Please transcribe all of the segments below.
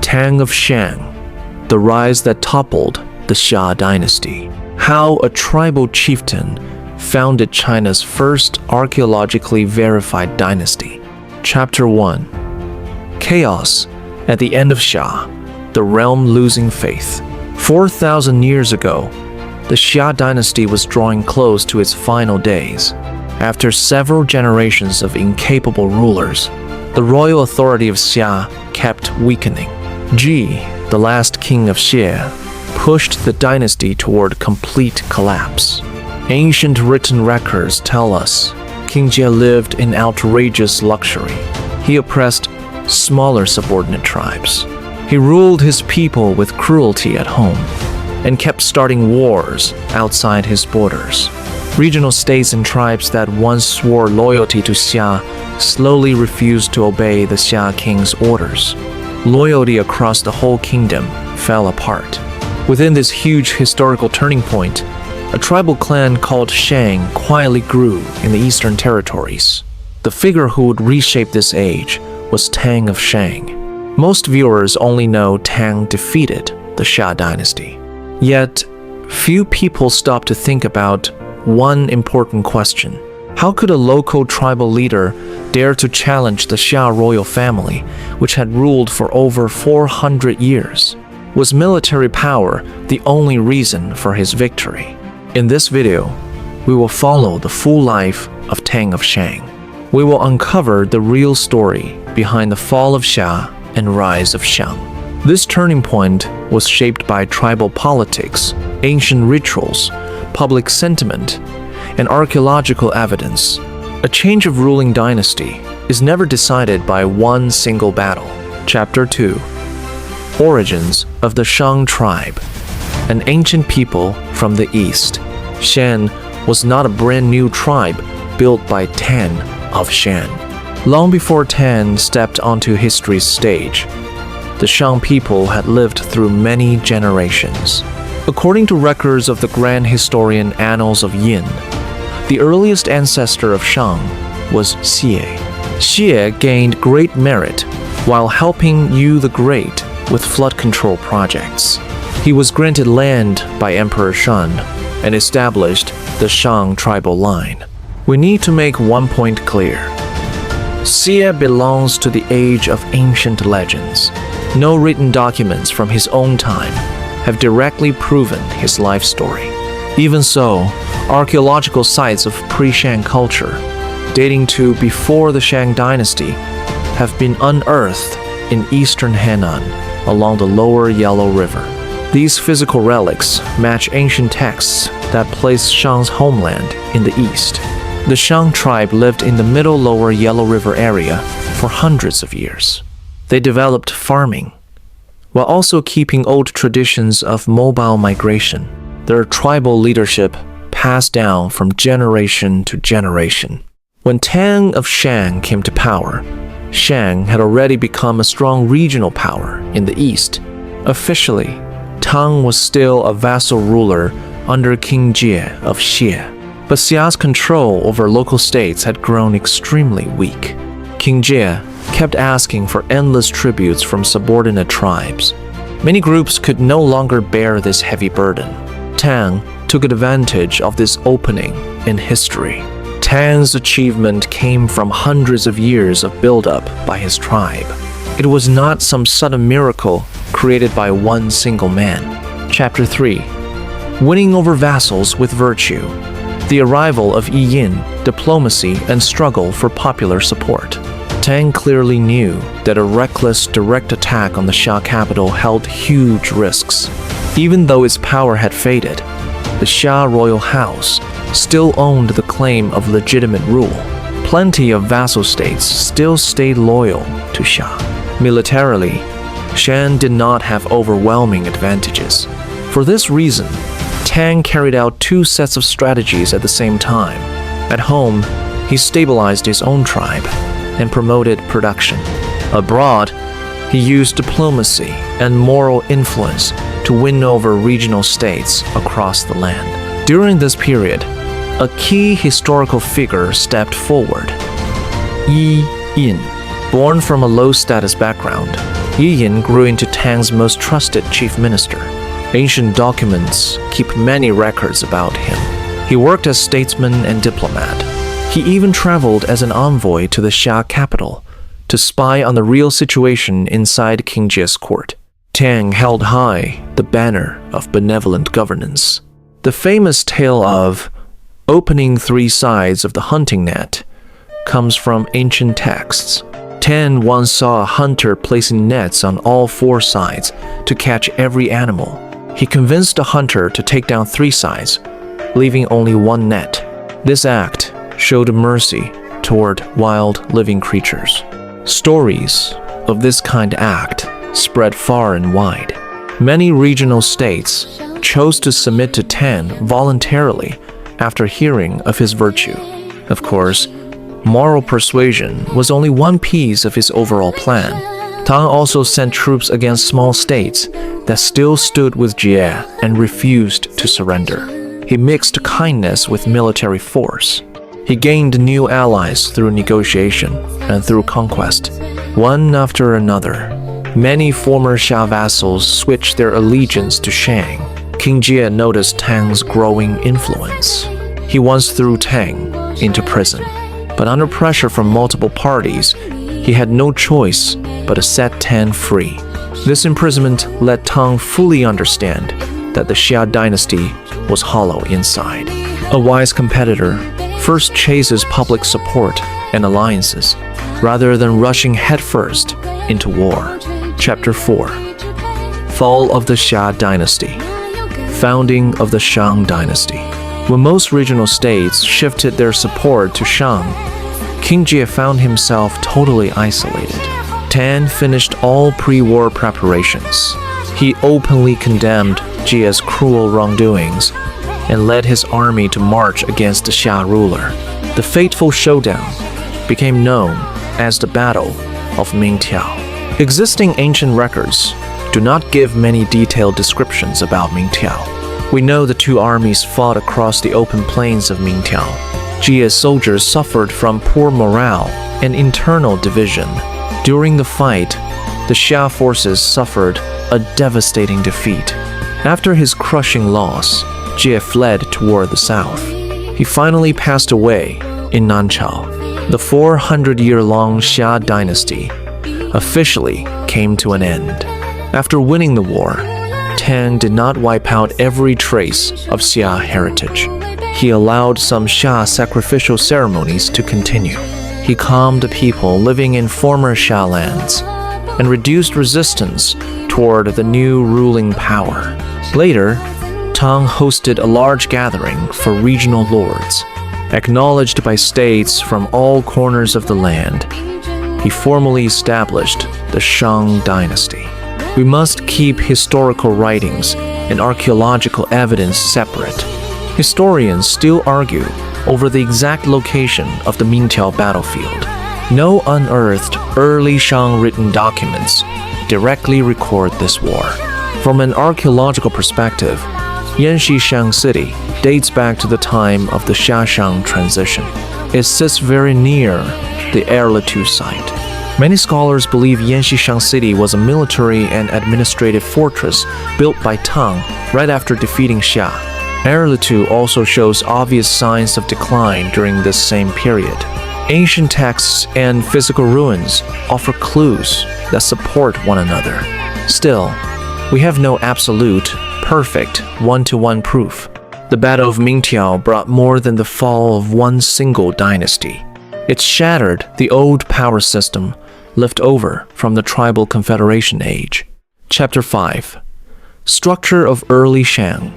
Tang of Shang, the rise that toppled the Xia Dynasty. How a tribal chieftain founded China's first archaeologically verified dynasty. Chapter 1. Chaos at the end of Xia, the realm losing faith. 4,000 years ago, the Xia Dynasty was drawing close to its final days. After several generations of incapable rulers, the royal authority of Xia kept weakening. Jie, the last king of Xie, pushed the dynasty toward complete collapse. Ancient written records tell us King Jie lived in outrageous luxury. He oppressed smaller subordinate tribes. He ruled his people with cruelty at home and kept starting wars outside his borders. Regional states and tribes that once swore loyalty to Xia slowly refused to obey the Xia king's orders. Loyalty across the whole kingdom fell apart. Within this huge historical turning point, a tribal clan called Shang quietly grew in the eastern territories. The figure who would reshape this age was Tang of Shang. Most viewers only know Tang defeated the Xia Dynasty. Yet, few people stop to think about one important question. How could a local tribal leader dare to challenge the Xia royal family, which had ruled for over 400 years? Was military power the only reason for his victory? In this video, we will follow the full life of Tang of Shang. We will uncover the real story behind the fall of Xia and rise of Shang. This turning point was shaped by tribal politics, ancient rituals, public sentiment, and archaeological evidence. A change of ruling dynasty is never decided by one single battle. Chapter 2. Origins of the Shang tribe, an ancient people from the east. Shan was not a brand new tribe built by Tang of Shang. Long before Tang stepped onto history's stage, the Shang people had lived through many generations. According to records of the grand historian Annals of Yin, the earliest ancestor of Shang was Xie. Xie gained great merit while helping Yu the Great with flood control projects. He was granted land by Emperor Shan and established the Shang tribal line. We need to make one point clear. Xie belongs to the age of ancient legends. No written documents from his own time have directly proven his life story. Even so, archaeological sites of pre-Shang culture, dating to before the Shang dynasty, have been unearthed in eastern Henan along the lower Yellow River. These physical relics match ancient texts that place Shang's homeland in the east. The Shang tribe lived in the middle lower Yellow River area for hundreds of years. They developed farming, while also keeping old traditions of mobile migration. Their tribal leadership passed down from generation to generation. When Tang of Shang came to power, Shang had already become a strong regional power in the east. Officially, Tang was still a vassal ruler under King Jie of Xie, but Xia's control over local states had grown extremely weak. King Jie kept asking for endless tributes from subordinate tribes. Many groups could no longer bear this heavy burden. Tang took advantage of this opening in history. Tang's achievement came from hundreds of years of build-up by his tribe. It was not some sudden miracle created by one single man. Chapter 3. Winning over vassals with virtue. The arrival of Yi Yin, diplomacy, and struggle for popular support. Tang clearly knew that a reckless direct attack on the Xia capital held huge risks. Even though its power had faded, the Xia royal house still owned the claim of legitimate rule. Plenty of vassal states still stayed loyal to Xia. Militarily, Shan did not have overwhelming advantages. For this reason, Tang carried out two sets of strategies at the same time. At home, he stabilized his own tribe and promoted production. Abroad, he used diplomacy and moral influence to win over regional states across the land. During this period, a key historical figure stepped forward. Yi Yin, born from a low-status background, Yi Yin grew into Tang's most trusted chief minister. Ancient documents keep many records about him. He worked as statesman and diplomat. He even traveled as an envoy to the Xia capital to spy on the real situation inside King Jie's court. Tang held high the banner of benevolent governance. The famous tale of opening 3 sides of the hunting net comes from ancient texts. Tang once saw a hunter placing nets on all 4 sides to catch every animal. He convinced the hunter to take down 3 sides, leaving only 1 net. This act showed mercy toward wild living creatures. Stories of this kind act spread far and wide. Many regional states chose to submit to Tang voluntarily after hearing of his virtue. Of course, moral persuasion was only one piece of his overall plan. Tang also sent troops against small states that still stood with Jie and refused to surrender. He mixed kindness with military force. He gained new allies through negotiation and through conquest. One after another, many former Xia vassals switched their allegiance to Shang. King Jie noticed Tang's growing influence. He once threw Tang into prison, but under pressure from multiple parties, he had no choice but to set Tang free. This imprisonment let Tang fully understand that the Xia dynasty was hollow inside. A wise competitor first chases public support and alliances, rather than rushing headfirst into war. Chapter 4. Fall of the Xia Dynasty. Founding of the Shang Dynasty. When most regional states shifted their support to Shang, King Jie found himself totally isolated. Tang finished all pre-war preparations. He openly condemned Jie's cruel wrongdoings and led his army to march against the Xia ruler. The fateful showdown became known as the Battle of Mingtiao. Existing ancient records do not give many detailed descriptions about Mingtiao. We know the 2 armies fought across the open plains of Mingtiao. Jie's soldiers suffered from poor morale and internal division. During the fight, the Xia forces suffered a devastating defeat. After his crushing loss, Jie fled toward the south. He finally passed away in Nanchao. The 400-year-long Xia dynasty officially came to an end. After winning the war, Tang did not wipe out every trace of Xia heritage. He allowed some Xia sacrificial ceremonies to continue. He calmed the people living in former Xia lands and reduced resistance toward the new ruling power. Later, Tang hosted a large gathering for regional lords. Acknowledged by states from all corners of the land, he formally established the Shang Dynasty. We must keep historical writings and archaeological evidence separate. Historians still argue over the exact location of the Mingtiao battlefield. No unearthed early Shang written documents directly record this war. From an archaeological perspective, Xia city dates back to the time of the Xia Shang transition. It sits very near the eroded site. Many scholars believe Xia city was a military and administrative fortress built by Tang right after defeating Xia. Eroded also shows obvious signs of decline during this same period. Ancient texts and physical ruins offer clues that support one another. Still, we have no absolute, perfect, one-to-one proof. The Battle of Mingtiao brought more than the fall of one single dynasty. It shattered the old power system left over from the tribal confederation age. Chapter 5. Structure of early Shang,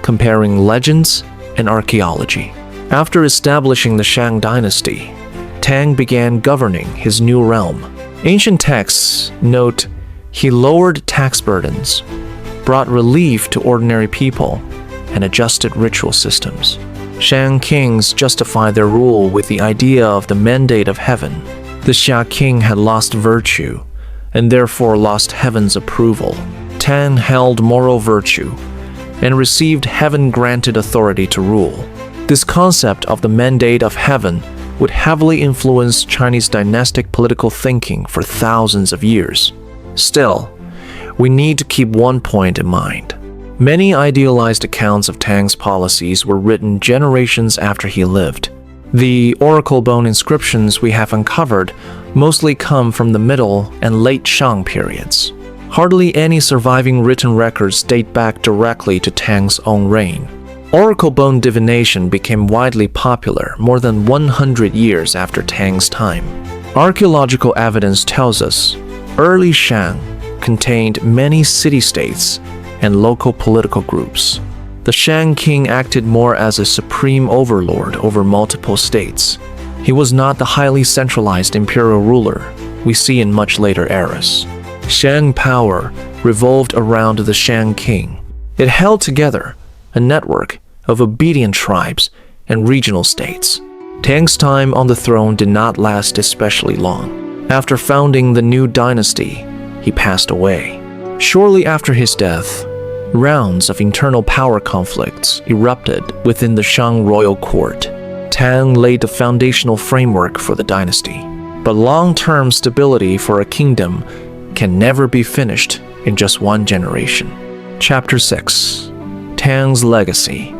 comparing legends and archaeology. After establishing the Shang dynasty, Tang began governing his new realm. Ancient texts note he lowered tax burdens, brought relief to ordinary people, and adjusted ritual systems. Shang kings justified their rule with the idea of the mandate of heaven. The Xia king had lost virtue, and therefore lost heaven's approval. Tang held moral virtue, and received heaven-granted authority to rule. This concept of the mandate of heaven would heavily influence Chinese dynastic political thinking for thousands of years. Still, we need to keep one point in mind. Many idealized accounts of Tang's policies were written generations after he lived. The oracle bone inscriptions we have uncovered mostly come from the middle and late Shang periods. Hardly any surviving written records date back directly to Tang's own reign. Oracle bone divination became widely popular more than 100 years after Tang's time. Archaeological evidence tells us early Shang contained many city-states and local political groups. The Shang king acted more as a supreme overlord over multiple states. He was not the highly centralized imperial ruler we see in much later eras. Shang power revolved around the Shang king. It held together a network of obedient tribes and regional states. Tang's time on the throne did not last especially long. After founding the new dynasty, he passed away. Shortly after his death, rounds of internal power conflicts erupted within the Shang royal court. Tang laid the foundational framework for the dynasty. But long-term stability for a kingdom can never be finished in just one generation. Chapter 6. Tang's Legacy.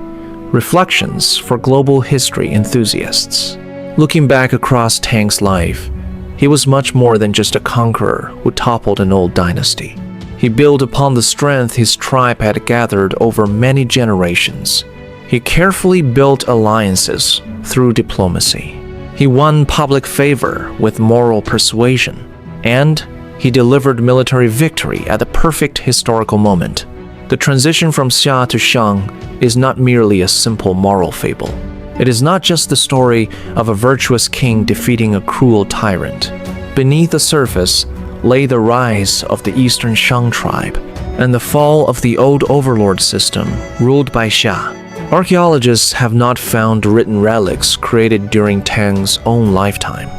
Reflections for global history enthusiasts. Looking back across Tang's life, he was much more than just a conqueror who toppled an old dynasty. He built upon the strength his tribe had gathered over many generations. He carefully built alliances through diplomacy. He won public favor with moral persuasion, and he delivered military victory at the perfect historical moment. The transition from Xia to Shang is not merely a simple moral fable. It is not just the story of a virtuous king defeating a cruel tyrant. Beneath the surface lay the rise of the Eastern Shang tribe and the fall of the old overlord system ruled by Xia. Archaeologists have not found written relics created during Tang's own lifetime.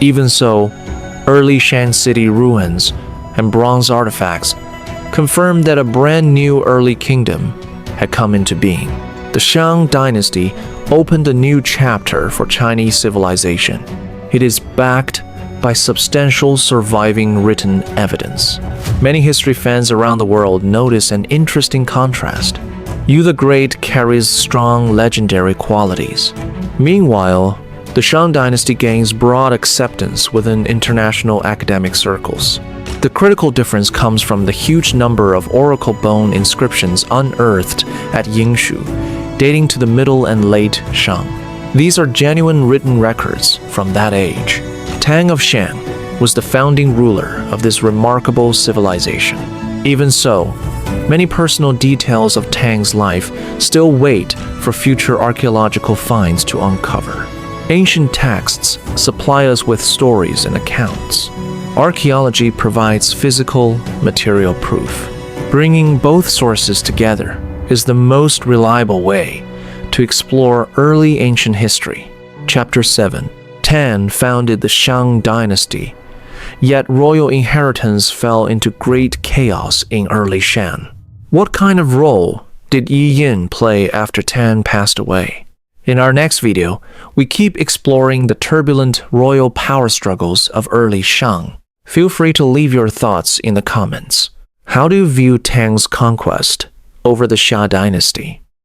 Even so, early Shang city ruins and bronze artifacts confirm that a brand new early kingdom had come into being. The Shang Dynasty opened a new chapter for Chinese civilization. It is backed by substantial surviving written evidence. Many history fans around the world notice an interesting contrast. Yu the Great carries strong legendary qualities. Meanwhile, the Shang Dynasty gains broad acceptance within international academic circles. The critical difference comes from the huge number of oracle bone inscriptions unearthed at Yingshu, dating to the middle and late Shang. These are genuine written records from that age. Tang of Shang was the founding ruler of this remarkable civilization. Even so, many personal details of Tang's life still wait for future archaeological finds to uncover. Ancient texts supply us with stories and accounts. Archaeology provides physical, material proof. Bringing both sources together is the most reliable way to explore early ancient history. Chapter 7. Tang founded the Shang Dynasty, yet royal inheritance fell into great chaos in early Shang. What kind of role did Yi Yin play after Tang passed away? In our next video, we keep exploring the turbulent royal power struggles of early Shang. Feel free to leave your thoughts in the comments. How do you view Tang's conquest over the Xia Dynasty?